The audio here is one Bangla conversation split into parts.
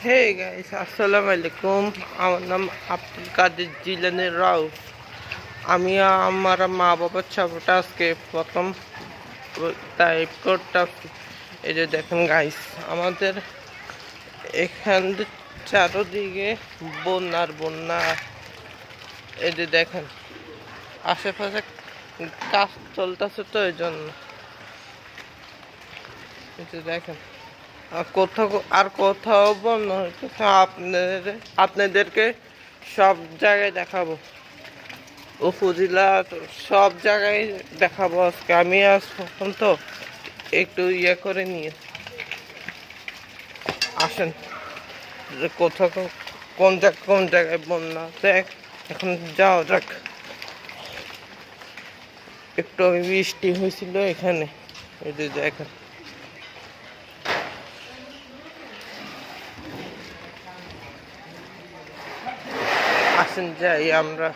হে গাইস, আসসালামু আলাইকুম। আমার নাম আব্দুল কাদের জিলানী রাউফ। আমি আমার মা বাবার ছবিটা আজকে প্রথম টাইপ করতেছি। এই যে দেখেন গাইস, আমাদের এখান চারোদিকে বন্যার বন্যা। এই যে দেখেন আশেপাশে কাজ চলতেছে, তো এই জন্য এই যে দেখেন কোথাও বন্ধ হইতেছে। আপনাদেরকে সব জায়গায় দেখাবো, উপজেলা সব জায়গায় দেখাবো আজকে। আমি এখন তো একটু করে নিয়ে আসেন যে কোথাও কোন জায়গায় বন্যা দেখ। এখন যাও যাক। একটু বৃষ্টি হয়েছিল এখানে, এই যে দেখেন। আসেন যাই আমরা।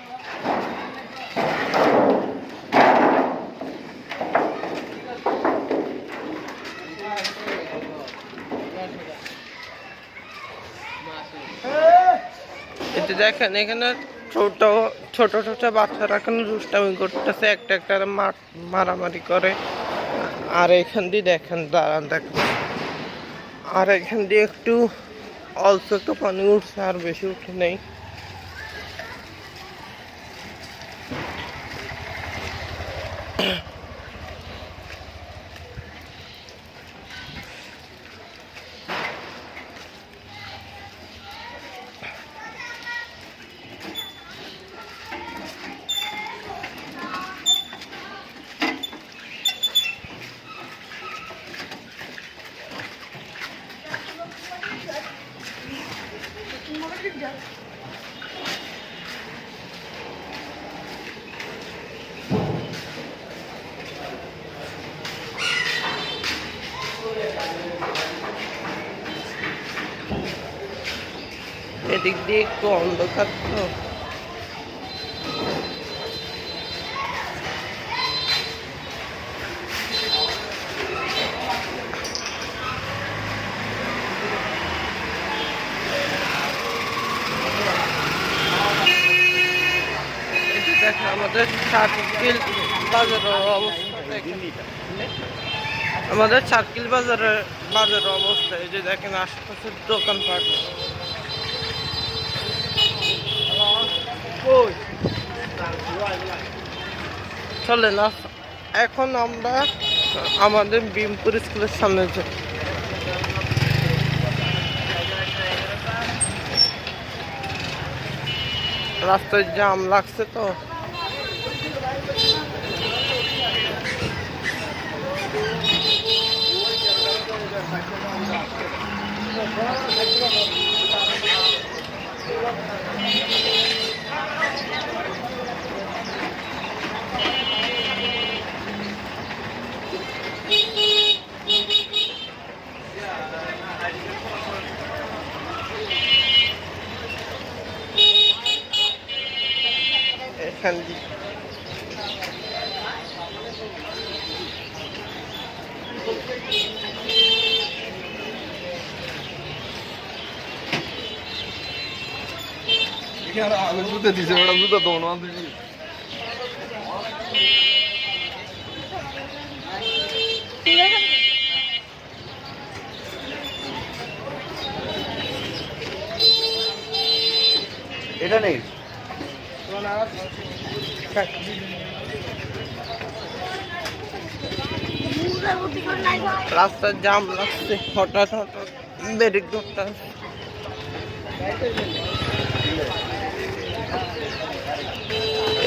এতে দেখেন এখানে ছোট ছোট ছোট বাচ্চারা এখন দুষ্টামি করতেছে, একটা মারামারি করে। আর এখান দিয়ে দেখেন, দাঁড়ান দেখেন, আর এখান দিয়ে একটু অল্প একটু পানি উঠছে, আর বেশি উঠে নেই। এদিক দিয়ে একটু অন্ধকার, তো দেখেন আমাদের সার্কিল বাজারের অবস্থা। আমাদের সার্কিল বাজারের অবস্থা এই যে দেখেন, আশেপাশের দোকানপাট। চলে না, এখন আমরা আমাদের বিমপুর স্কুলের সামনে যাই। রাস্তায় জাম লাগছে, তো এখান দিয়ে আগে জুতে দিছে, ওটা জুতা তো না দিছি। এটা নেই, রাস্তার জাম লাগছে, হঠাৎ ব্রেক ধরতে।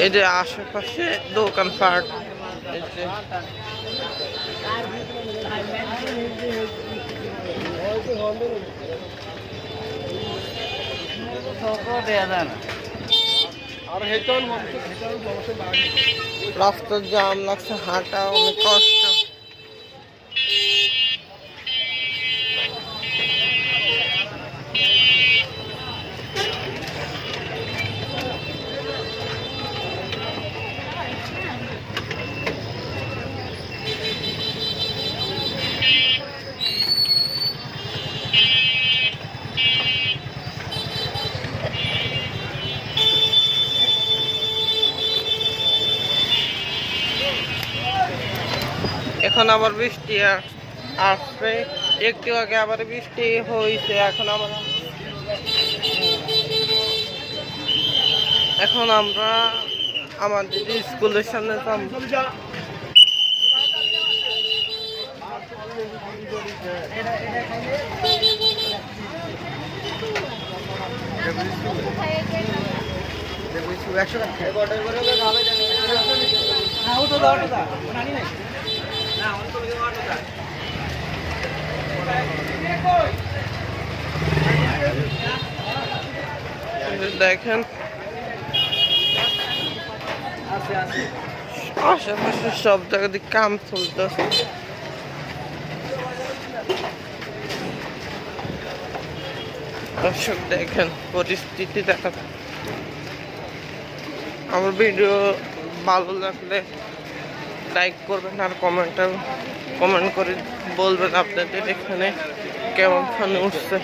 এই যে আশেপাশে দোকানপাট, এই যে রাস্তার জাম লাগছে, হাঁটা অনেক কষ্ট। এখন আবার বৃষ্টি আসছে, একটু আগে আবার বৃষ্টি হয়েছে। এখন আমরা আমাদের স্কুলের সামনে যাবো। দেখেন আশেপাশে সব জায়গা দিয়ে কাম চলতেছে। দর্শক দেখেন পরিস্থিতি দেখা। আমার ভিডিও ভালো লাগলে লাইক করবেন আর কমেন্ট করে বলবেন আপনাদের এখানে কেমন ফানি উঠছে।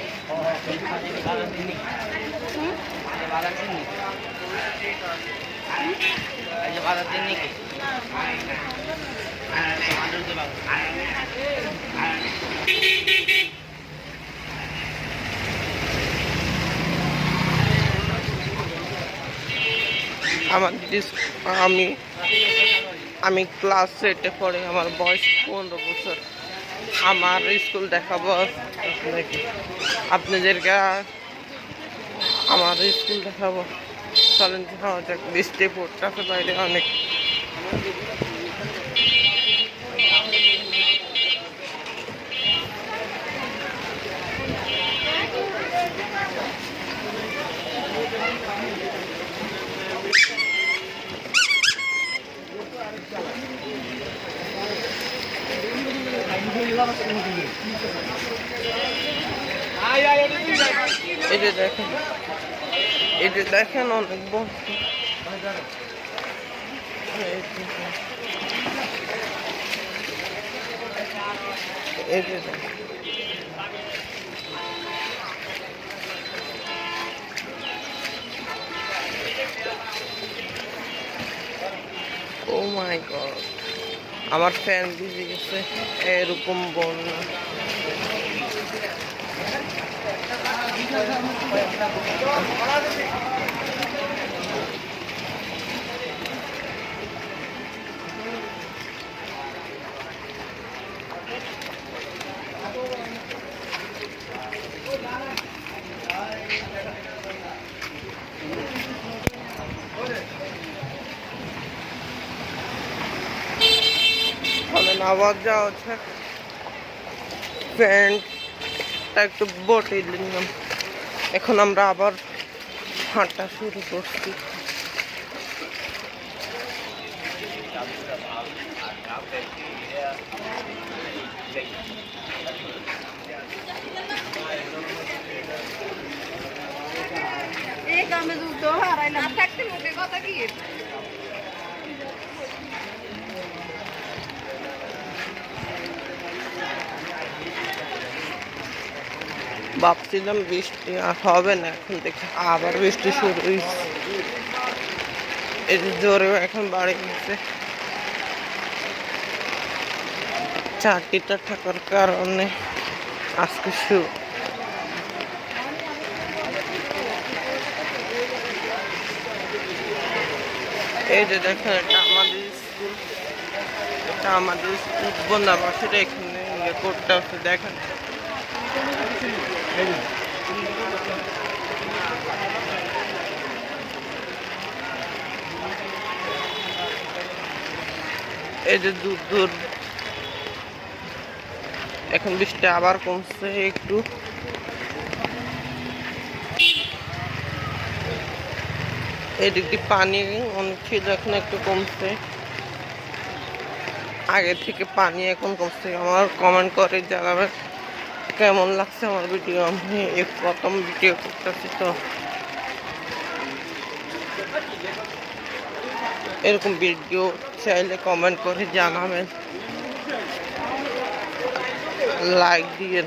আমি ক্লাস 8-এ পড়ি, আমার বয়স 15 বছর। আমার স্কুল দেখাবো আপনাদেরকে, আমার স্কুল দেখাবো। চলেন যাওয়া যাক। বৃষ্টি পড়তেছে বাইরে অনেক। এটা দেখেন অনেক বড়। ও মাই গড, আমার ফ্যান ভিজে গেছে। এরকম বন্যা। আবার যাওয়া হচ্ছে, প্যান্টটা একটু বটে নিলাম। এখন আমরা আবার হাঁটা শুরু করছি। ভাবছিলাম বৃষ্টি আর হবে না, এখন দেখি আবার বৃষ্টি শুরু হয়েছে। এই যে জোরেও এখন বাড়ি গেছে। চারটিটা থাকার কারণে আজকে এই যে দেখেন এটা আমাদের স্কুল। এটা আমাদের স্কুল বন্যাবাসীরা এখানে ইয়ে করতে হচ্ছে। দেখেন এই যে দূর এখন বৃষ্টি আবার কমছে একটু। এদিকে পানি অনেক ছিল, এখন একটু কমছে। আগে থেকে পানি এখন কমছে। আমার কমেন্ট করে জানাবেন কেমন লাগছে আমার ভিডিও। আমি এই প্রথম ভিডিও করতেছি, তো এরকম ভিডিও চাইলে কমেন্ট করে জানাবেন, লাইক দিয়ে।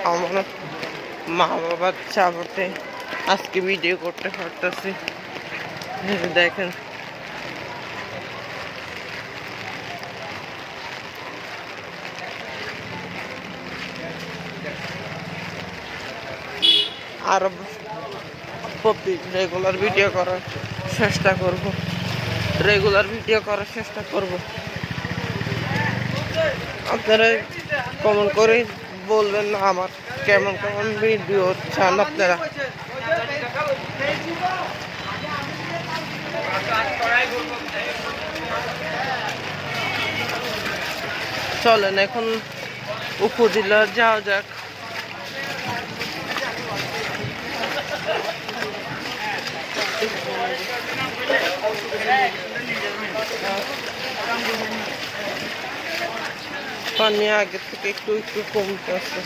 আমার মা বাবার চাপতে আজকে ভিডিও করতে পারতেছি। দেখেন আরো প্রতি রেগুলার ভিডিও করার চেষ্টা করব, আপনারা কমেন্ট করে বলবেন আমার কেমন কেমন ভিডিও চান আপনারা। চলেন এখন উপজেলা যাওয়া যাক। পানি আগের থেকে একটু একটু কমতেছে।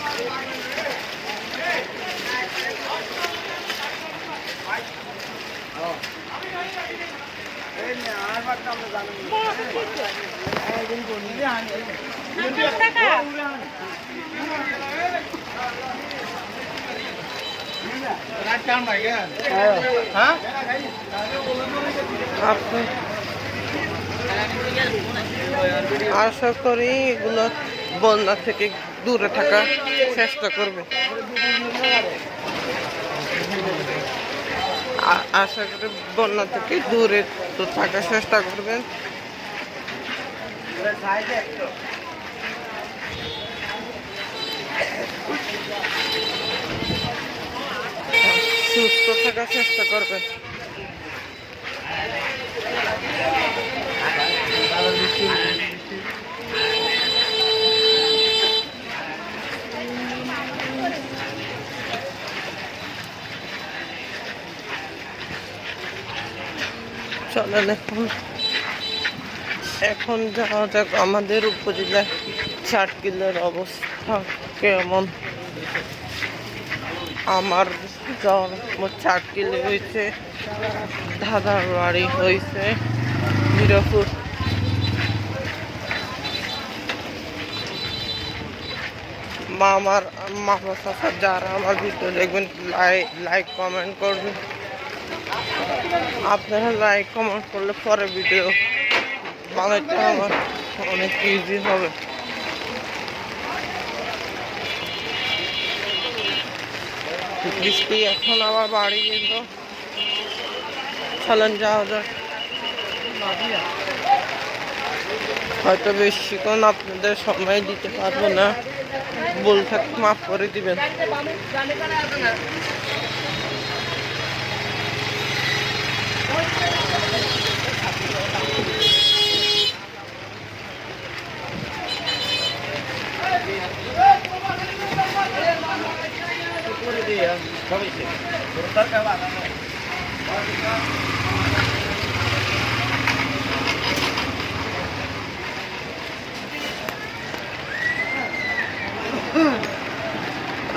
আশা করি এগুলো বন্যা থেকে দূরে থাকার চেষ্টা করবে। আশা করি বন্যা থেকে দূরে তো থাকার চেষ্টা করবেন। সুস্থ থাকার চেষ্টা করবেন। চলেন এখন যাওয়া যাক আমাদের উপজেলায় চাটকিলের অবস্থা কেমন। আমার জন্ম চাটকিলে হয়েছে, দাদার বাড়ি হয়েছে মিরাপুর। মামা চাচা যারা আমার ভিডিও দেখবেন লাইক কমেন্ট করবেন। আপনারা লাইক কমেন্ট করলে পরে ভিডিও বানাইতে আমার অনেক ইজি হবে। বৃষ্টি এখন আবার বাড়ি গেল। চলেন যাওয়া যাক। হয়তো বেশিক্ষণ আপনাদের সময় দিতে পারবো না, ভুল থাকলে মাফ করে দিবেন।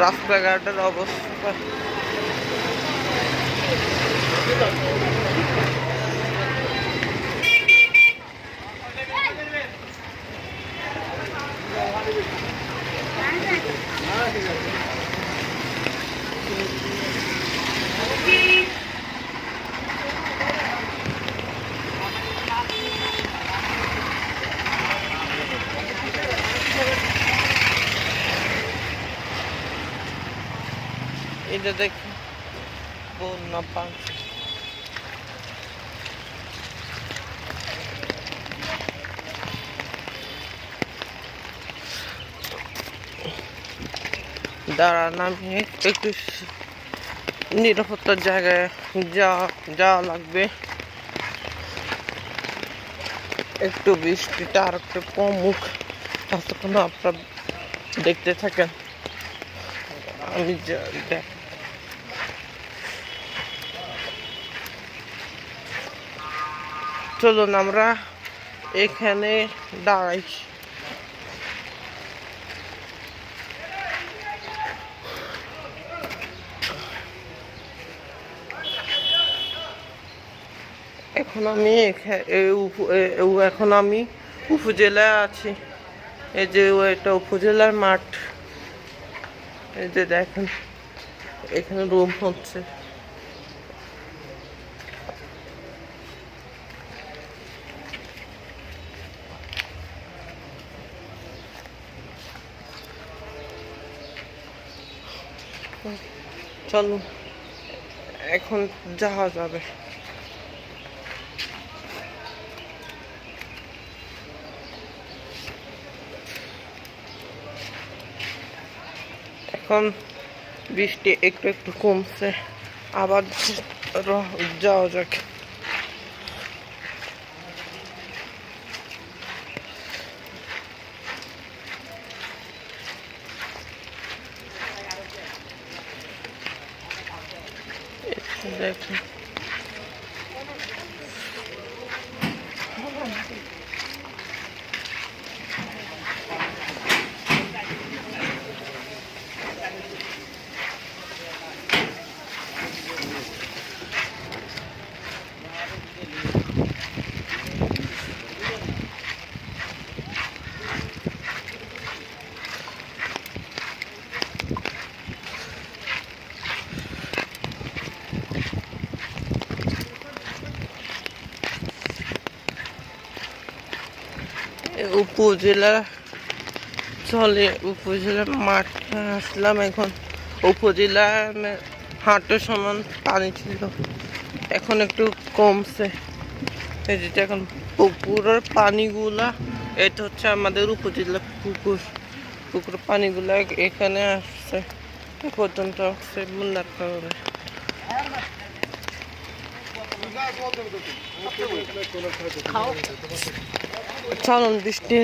রাস্তাঘাটের অবস্থা এটা দেখি বন্যা পাঁচ। দাঁড়ান আমি একটু নিরাপত্তার জায়গায় যাওয়া লাগবে। একটু বৃষ্টিটা আর একটু কমুক, ততক্ষণ আপনারা দেখতে থাকেন। আমি চলুন আমরা এখানে দাঁড়াই। এখন আমি উপজেলায় আছি। এই যে এটা উপজেলার মাঠ, এই যে দেখেন এখানে রুম হচ্ছে। চলুন এখন যাওয়া যাবে। এখন বৃষ্টি একটু একটু কমছে, আবার যাওয়া যাক। দেখুন উপজেলা চলে, উপজেলা মাঠে আসলাম। এখন উপজেলা হাঁটুর সমান পানি ছিল, এখন একটু কমছে। এই যেটা এখন পুকুরের পানিগুলা, এটা হচ্ছে আমাদের উপজেলা পুকুর। পুকুরের পানিগুলা এখানে আসছে, এ পর্যন্ত আসছে বন্যার কারণে। চলুন, বৃষ্টি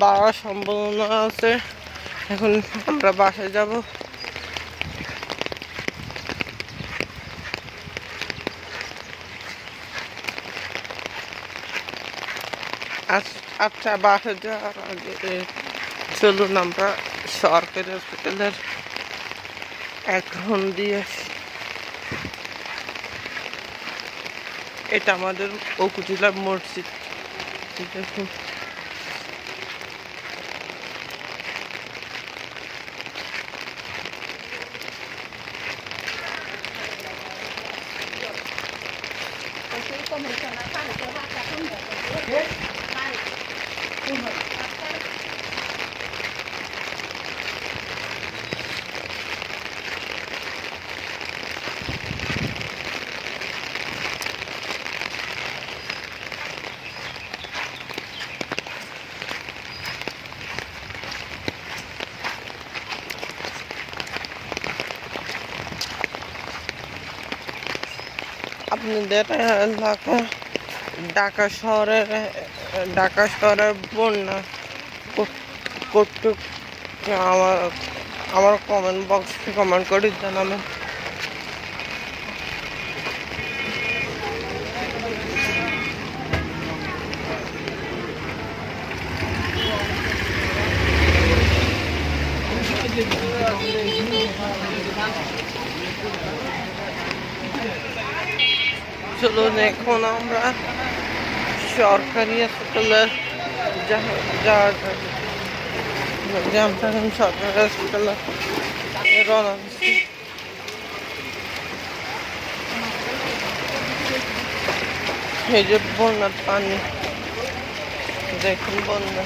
বাড়ার সম্ভাবনা আছে। এখন আমরা বাসায় যাব। আচ্ছা, বাসায় যাওয়ার আগে চলুন আমরা সরকারি হসপিটালের এখন দিয়ে আসি। এটা আমাদের উপজেলার মসজিদ। দেখুন আপনাদের এলাকা ঢাকা শহরের বন্যা কতটুকু আমার কমেন্ট বক্সে কমেন্ট করে জানাবেন। চলুন এখন আমরা সরকারি হাসপাতালে যাওয়া যাবে। সরকারি হাসপাতালে রওনা দিচ্ছি। এই যে বন্যার পানি, দেখুন বন্যা।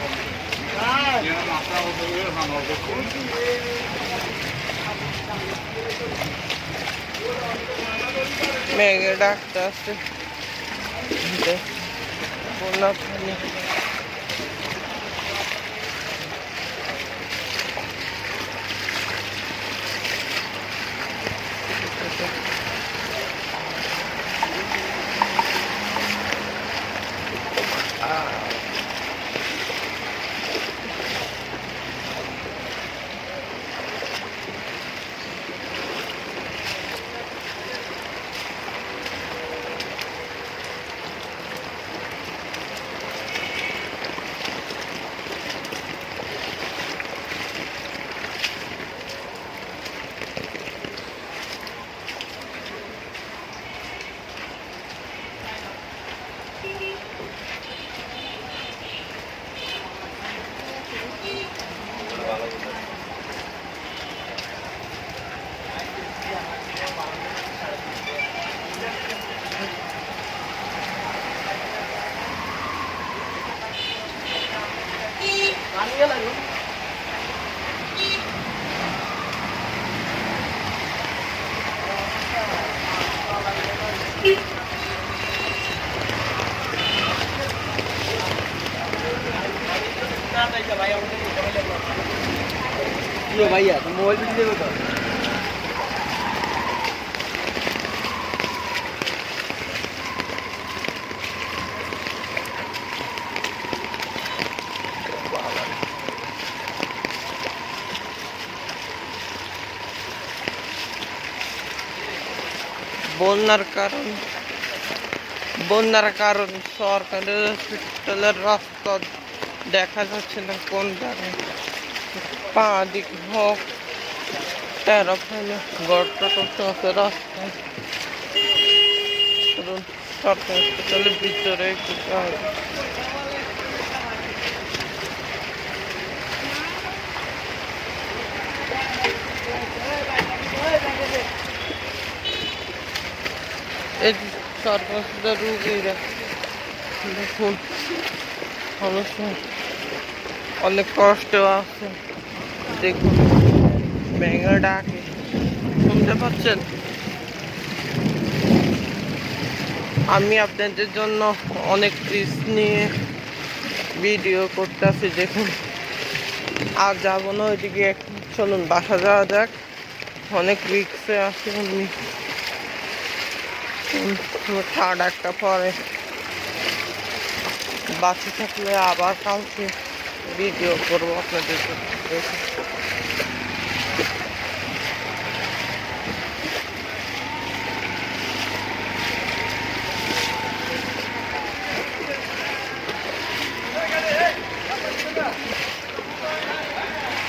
মেঘে ডাকতে আসছে, বন্যার পানি। ভাইয়া তুমি মোবাইল বিক্রি দেবে তো বন্যার কারণ সরকারি হসপিটালের রাস্তা দেখা যাচ্ছে না কোন জায়গায়। পা দিক হোক তেরো ফেলে গর্ত টর্ত আছে রাস্তায়। সরকারি হসপিটালের ভিতরে এই সরকারি হসপিটাল রুগীরা দেখুন অনেক কষ্ট আছে। দেখুন ব্যাঙে ডাকে, শুনতে পাচ্ছেন? আমি আপনাদের জন্য অনেক রিস্ক নিয়ে ভিডিও করতেছি। দেখুন আর যাবো না ওইদিকে, চলুন বাসা যাওয়া যাক। অনেক রিক্সে আছে উনি। ঠান্ডা একটা পরে বাসে থাকলে আবার কালকে ভিডিও করবো আপনাদের জন্য।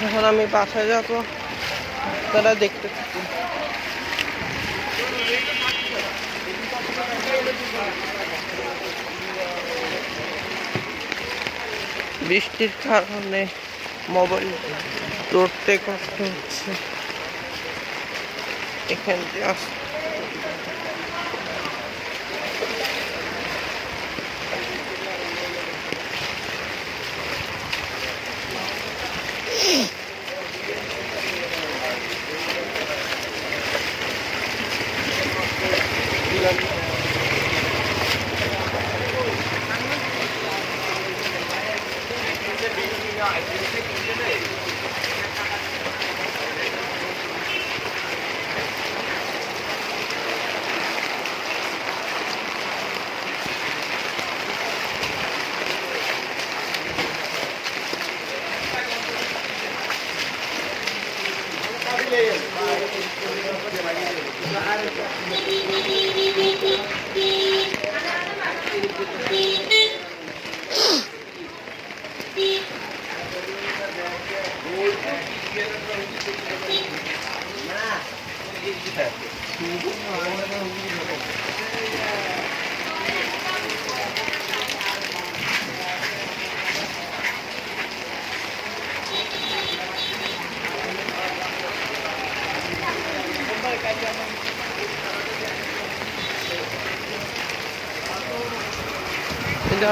এখন আমি বাসায় যাবো, তারা দেখতে থাকুন। বৃষ্টির কারণে মোবাইল ধরতে কষ্ট হচ্ছে। এখান দিয়ে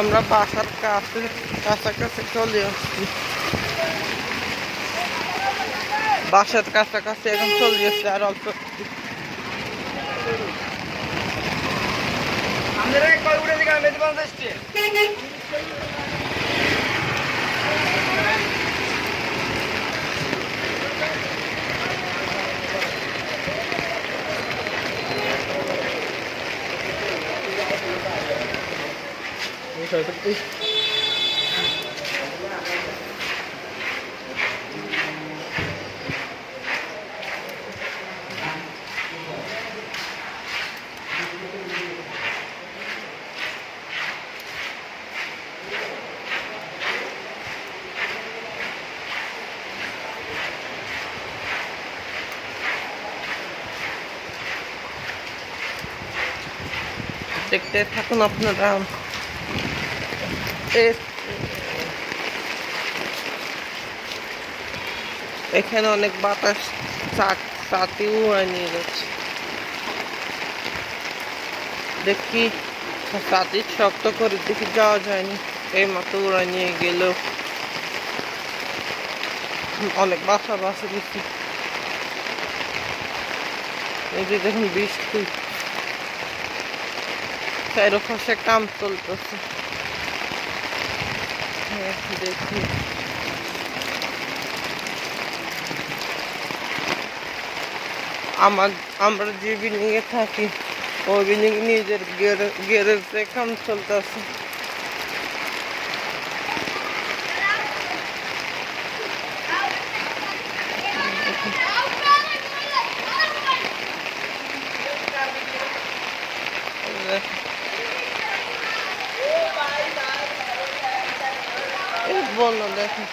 আমরা বাসার কাছাকাছি চলে আসছি। বাসার কাছাকাছি এখন চলে আসছে আর অল্প। দেখতে থাকুন আপনারা। এখানে অনেক বাতাস ছাতি উড়ায় নিয়ে যাচ্ছে। দেখি ছাতি শক্ত করে দেখি যাওয়া যায়নি, এই মতো উড়ায় নিয়ে গেল। অনেক বাসা দিচ্ছি। এই যে দেখুন বৃষ্টি চারপাশে কাম চলতেছে। দেখি আমরা যে বিল্ডিং এ থাকি ওই বিল্ডিং নিজের গ্যারেজে কাম চলতেছে। বলো দেখো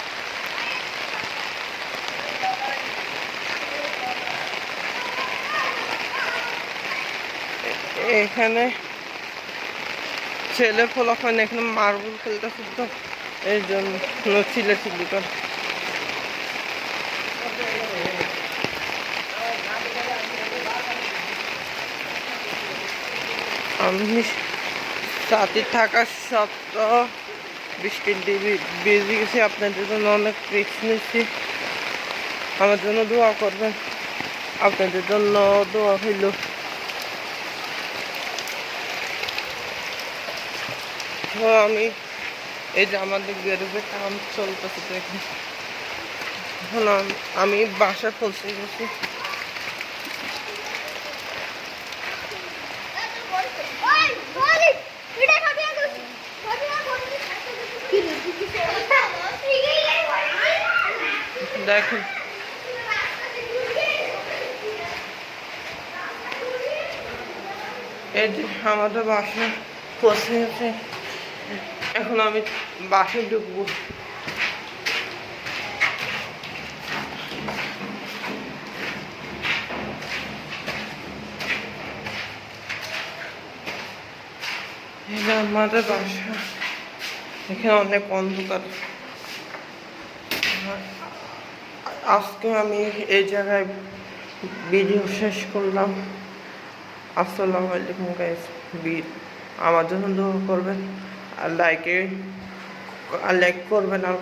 এখানে ছেলে ফলাফল এখানে মার্বেল খেলতেছে তো এই জন্য চিল্লাচিল্লি করে। আমি সাথে থাকা সত্ত্বেও 20 মিনিট বেজে গেছি। আপনাদের জন্য অনেক রিস্ক নিচ্ছি, আমার জন্য দোয়া করবেন। আপনাদের জন্য দোয়া হইল। তো আমি এই যে আমাদের গ্যারেজে কাম চলতেছে দেখুন। এখন আমি বাসায় পৌঁছে গেছি। দেখুন এই যে আমাদের বাসায় পৌঁছে গেছে। এখন আমি বাসায় ঢুকবো। এটা আমাদের বাসা, এখানে অনেক অন্ধকার। আজকে আমি এই জায়গায় ভিডিও শেষ করলাম। আসসালামু আলাইকুম গাইস। আমার জন্য দোয়া করবেন আর লাইক করবেন আর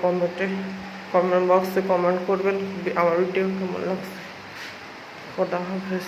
কমেন্ট বক্সে কমেন্ট করবেন আমার ভিডিও কেমন লাগছে। খোদা হাফেজ।